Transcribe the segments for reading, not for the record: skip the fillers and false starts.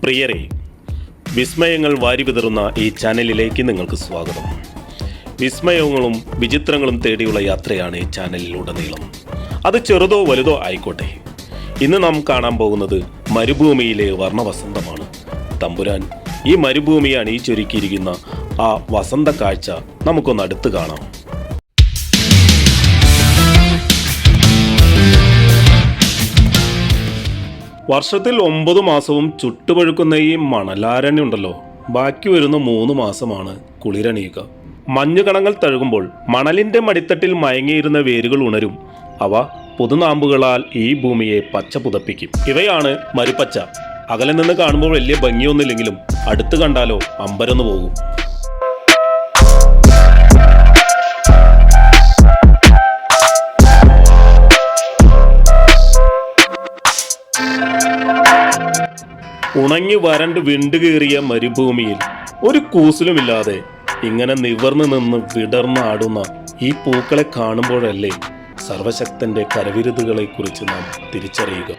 പ്രിയരെ, വിസ്മയങ്ങൾ വാരി വിതറുന്ന ഈ ചാനലിലേക്ക് നിങ്ങൾക്ക് സ്വാഗതം. വിസ്മയങ്ങളും വിചിത്രങ്ങളും തേടിയുള്ള യാത്രയാണ് ഈ ചാനലിലുടനീളം. അത് ചെറുതോ വലുതോ ആയിക്കോട്ടെ. ഇന്ന് നാം കാണാൻ പോകുന്നത് മരുഭൂമിയിലെ വർണ്ണവസന്തമാണ്. തമ്പുരാൻ ഈ മരുഭൂമിയെ അണിയിച്ചൊരുക്കിയിരിക്കുന്ന ആ വസന്ത കാഴ്ച നമുക്കൊന്ന് അടുത്ത് കാണാം. വർഷത്തിൽ 9 മാസവും ചുട്ടുപഴുക്കുന്ന ഈ മണലാരണ്യം ഉണ്ടല്ലോ, ബാക്കി വരുന്ന 3 മാസമാണ് കുളിരണിയുക. മഞ്ഞുകണങ്ങൾ തഴുകുമ്പോൾ മണലിന്റെ മടിത്തട്ടിൽ മയങ്ങിയിരുന്ന വേരുകൾ ഉണരും. അവ പുതുനാമ്പുകളാൽ ഈ ഭൂമിയെ പച്ച പുതപ്പിക്കും. ഇവയാണ് മരുപ്പച്ച. അകലെ നിന്ന് കാണുമ്പോൾ വലിയ ഭംഗിയൊന്നുമില്ലെങ്കിലും അടുത്ത് കണ്ടാലോ അമ്പരന്ന് പോകും. ഉണങ്ങി വരണ്ട് വിണ്ടുകീറിയ മരുഭൂമിയിൽ ഒരു കൂസലുമില്ലാതെ ഇങ്ങനെ നിവർന്നു നിന്ന് വിടർന്നാടുന്ന ഈ പൂക്കളെ കാണുമ്പോഴല്ലേ സർവശക്തന്റെ കരവിരുതുകളെ കുറിച്ച് നാം തിരിച്ചറിയുക.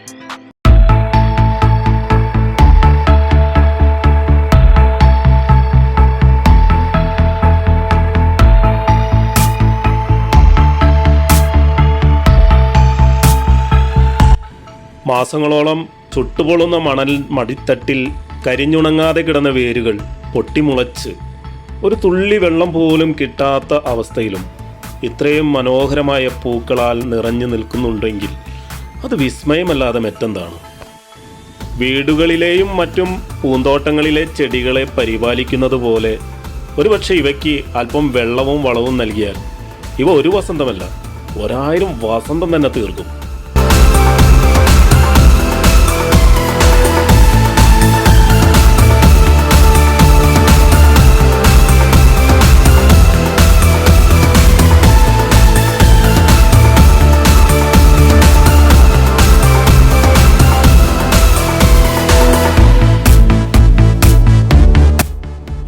മാസങ്ങളോളം ചുട്ടുപൊള്ളുന്ന മണൽ മടിത്തട്ടിൽ കരിഞ്ഞുണങ്ങാതെ കിടന്ന വേരുകൾ പൊട്ടിമുളച്ച് ഒരു തുള്ളി വെള്ളം പോലും കിട്ടാത്ത അവസ്ഥയിലും ഇത്രയും മനോഹരമായ പൂക്കളാൽ നിറഞ്ഞു നിൽക്കുന്നുണ്ടെങ്കിൽ അത് വിസ്മയമല്ലാതെ മറ്റെന്താണ്? വീടുകളിലെയും മറ്റും പൂന്തോട്ടങ്ങളിലെ ചെടികളെ പരിപാലിക്കുന്നത് പോലെ ഒരുപക്ഷെ ഇവയ്ക്ക് അല്പം വെള്ളവും വളവും നൽകിയാൽ ഇവ ഒരു വസന്തമല്ല, 1000 വസന്തം തന്നെ തീർക്കും.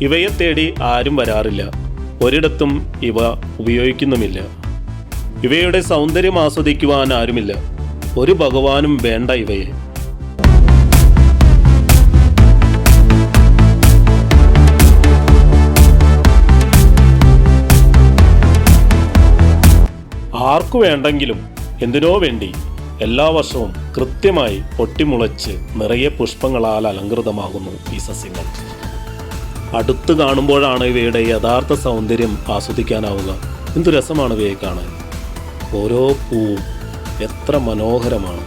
ഇവയെ തേടി ആരും വരാറില്ല, ഒരിടത്തും ഇവ ഉപയോഗിക്കുന്നുമില്ല. ഇവയുടെ സൗന്ദര്യം ആസ്വദിക്കുവാൻ ആരുമില്ല, ഒരു ഭഗവാനും വേണ്ട ഇവയെ. ആർക്കു വേണ്ടെങ്കിലും എന്തിനോ വേണ്ടി എല്ലാ വർഷവും കൃത്യമായി പൊട്ടിമുളച്ച് നിറയെ പുഷ്പങ്ങളാൽ അലങ്കൃതമാകുന്നു ഈ സസ്യങ്ങൾ. അടുത്ത് കാണുമ്പോഴാണ് ഇവയുടെ യഥാർത്ഥ സൗന്ദര്യം ആസ്വദിക്കാനാവുക. എന്തു രസമാണ് ഇവയെ കാണാൻ. ഓരോ പൂവും എത്ര മനോഹരമാണ്.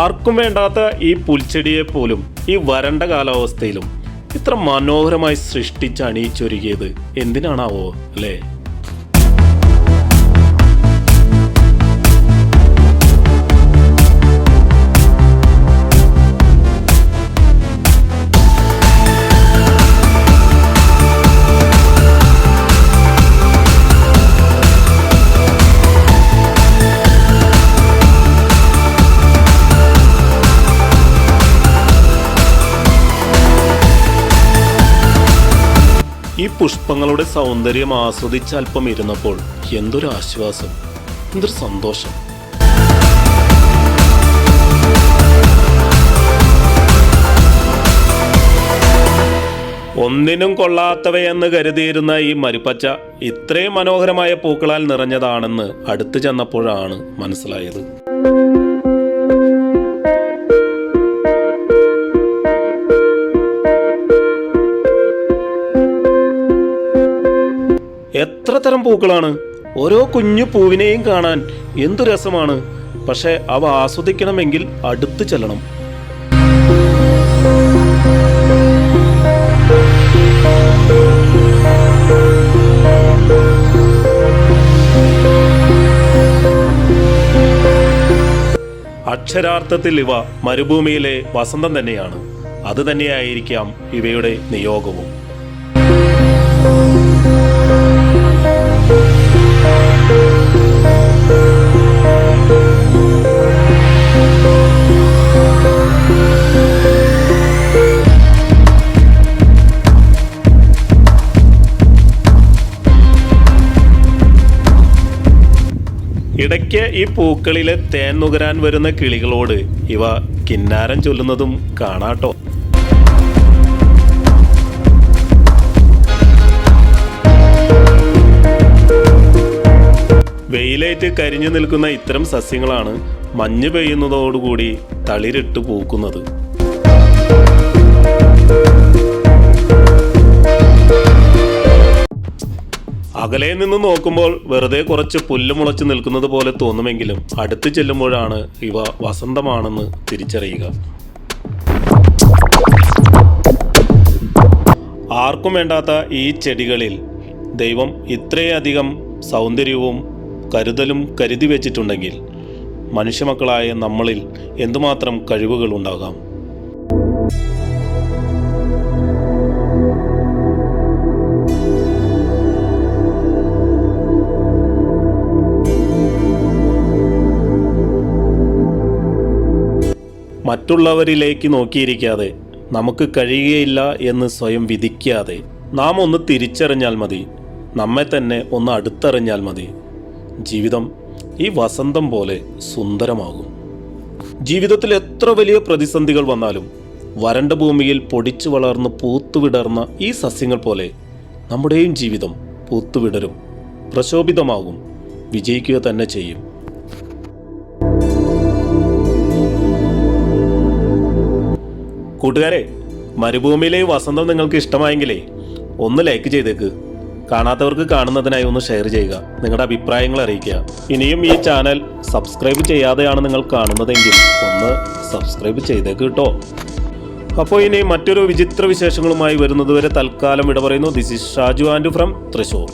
ആർക്കും വേണ്ടാത്ത ഈ പുൽച്ചെടിയെ പോലും ഈ വരണ്ട കാലാവസ്ഥയിലും ഇത്ര മനോഹരമായി സൃഷ്ടിച്ച് അണിയിച്ചൊരുക്കിയത് എന്തിനാണാവോ അല്ലേ? ഈ പുഷ്പങ്ങളുടെ സൗന്ദര്യം ആസ്വദിച്ച് അല്പം ഇരുന്നപ്പോൾ എന്തൊരു ആശ്വാസം, എന്തൊരു സന്തോഷം. ഒന്നിനും കൊള്ളാത്തവയെന്ന് കരുതിയിരുന്ന ഈ മരുപ്പച്ച ഇത്രയും മനോഹരമായ പൂക്കളാൽ നിറഞ്ഞതാണെന്ന് അടുത്ത് ചെന്നപ്പോഴാണ് മനസ്സിലായത്. എത്ര തരം പൂക്കളാണ്! ഓരോ കുഞ്ഞു പൂവിനെയും കാണാൻ എന്തു രസമാണ്. പക്ഷെ അവ ആസ്വദിക്കണമെങ്കിൽ അടുത്ത് ചെല്ലണം. അക്ഷരാർത്ഥത്തിൽ ഇവ മരുഭൂമിയിലെ വസന്തം തന്നെയാണ്. അത് തന്നെയായിരിക്കാം ഇവയുടെ നിയോഗവും. ഇടയ്ക്ക് ഈ പൂക്കളിലെ തേൻ നുകരാൻ വരുന്ന കിളികളോട് ഇവ കിന്നാരം ചൊല്ലുന്നതും കാണാട്ടോ. വെയിലേറ്റ് കരിഞ്ഞു നിൽക്കുന്ന ഇത്തരം സസ്യങ്ങളാണ് മഞ്ഞ് പെയ്യുന്നതോടുകൂടി തളിരിട്ട് പൂക്കുന്നത്. അകലെ നിന്ന് നോക്കുമ്പോൾ വെറുതെ കുറച്ച് പുല്ല് മുളച്ച് നിൽക്കുന്നത് പോലെ തോന്നുമെങ്കിലും അടുത്ത് ചെല്ലുമ്പോഴാണ് ഇവ വസന്തമാണെന്ന് തിരിച്ചറിയുക. ആർക്കും വേണ്ടാത്ത ഈ ചെടികളിൽ ദൈവം ഇത്രയധികം സൗന്ദര്യവും കരുതലും കരുതി വെച്ചിട്ടുണ്ടെങ്കിൽ മനുഷ്യമക്കളായ നമ്മളിൽ എന്തുമാത്രം കഴിവുകൾ ഉണ്ടാകാം. മറ്റുള്ളവരിലേക്ക് നോക്കിയിരിക്കാതെ, നമുക്ക് കഴിയുകയില്ല എന്ന് സ്വയം വിധിക്കാതെ നാം ഒന്ന് തിരിച്ചറിഞ്ഞാൽ മതി, നമ്മെ തന്നെ ഒന്ന് അടുത്തറിഞ്ഞാൽ മതി. ജീവിതം ഈ വസന്തം പോലെ സുന്ദരമാകും. ജീവിതത്തിൽ എത്ര വലിയ പ്രതിസന്ധികൾ വന്നാലും വരണ്ട ഭൂമിയിൽ പൊടിച്ചു വളർന്ന് പൂത്തുവിടർന്ന ഈ സസ്യങ്ങൾ പോലെ നമ്മുടെയും ജീവിതം പൂത്തുവിടരും, പ്രശോഭിതമാകും, വിജയിക്കുക തന്നെ ചെയ്യും. കൂട്ടുകാരെ, മരുഭൂമിയിലെ വസന്തം നിങ്ങൾക്ക് ഇഷ്ടമായെങ്കിലേ ഒന്ന് ലൈക്ക് ചെയ്തേക്ക്. കാണാത്തവർക്ക് കാണുന്നതിനായി ഒന്ന് ഷെയർ ചെയ്യുക, നിങ്ങളുടെ അഭിപ്രായങ്ങൾ അറിയിക്കുക. ഇനിയും ഈ ചാനൽ സബ്സ്ക്രൈബ് ചെയ്യാതെയാണ് നിങ്ങൾ കാണുന്നതെങ്കിൽ ഒന്ന് സബ്സ്ക്രൈബ് ചെയ്തേക്ക് കേട്ടോ. അപ്പോൾ ഇനി മറ്റൊരു വിചിത്ര വിശേഷങ്ങളുമായി വരുന്നതുവരെ തൽക്കാലം വിട പറയുന്നു. This is Shaju and from Thrissur.